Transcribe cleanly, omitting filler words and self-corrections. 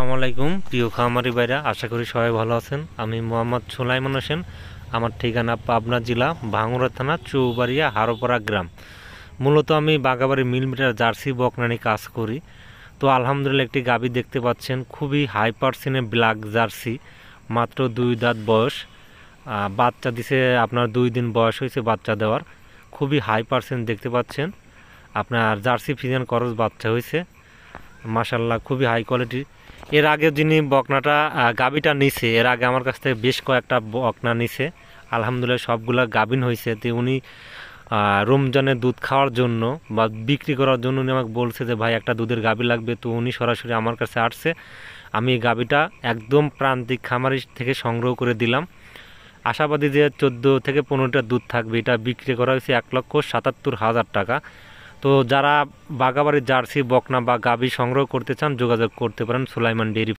আসসালামু আলাইকুম প্রিয় খামারি ভাইরা, আশা করি সবাই ভালো আছেন। আমি মোহাম্মদ সুলাইমান হোসেন। আমার ঠিকানা পাবনা জেলা ভাঙ্গুড়া থানা চৌবাড়িয়া হারোপাড়া গ্রাম। মূলত আমি বাগাবাড়ি মিলমিটার জার্সি বকনানি কাজ করি। তো আলহামদুলিল্লাহ একটি গাভী দেখতে পাচ্ছেন, খুবই হাই পার্সেন্টের ব্ল্যাক জার্সি, মাত্র 2 দাঁত বয়স। বাচ্চা দিছে আপনার 2 দিন বয়স হয়েছে বাচ্চা দেওয়ার। খুবই হাই পার্সেন্ট দেখতে পাচ্ছেন, আপনার জার্সি ফিজিয়ান করস বাচ্চা হয়েছে, মাশাল্লাহ খুবই হাই কোয়ালিটি। এর আগে যিনি বকনাটা গাবিটা নিছে, এর আগে আমার কাছ থেকে বেশ কয়েকটা বকনা নিছে, আলহামদুলিল্লাহ সবগুলা গাবিন হয়েছে। তো উনি রমজানে দুধ খাওয়ার জন্য বা বিক্রি করার জন্য উনি আমাকে বলছে যে ভাই একটা দুধের গাবি লাগবে। তো উনি সরাসরি আমার কাছে আসছে, আমি এই গাবিটা একদম প্রান্তিক খামারি থেকে সংগ্রহ করে দিলাম। আশাবাদী যে 14 থেকে 15টা দুধ থাকবে। এটা বিক্রি করা হয়েছে 1,77,000 টাকা। তো যারা বাগাবাড়ির জার্সি বকনা বা গাভী সংগ্রহ করতে চান যোগাযোগ করতে পারেন সুলাইমান ডেইরি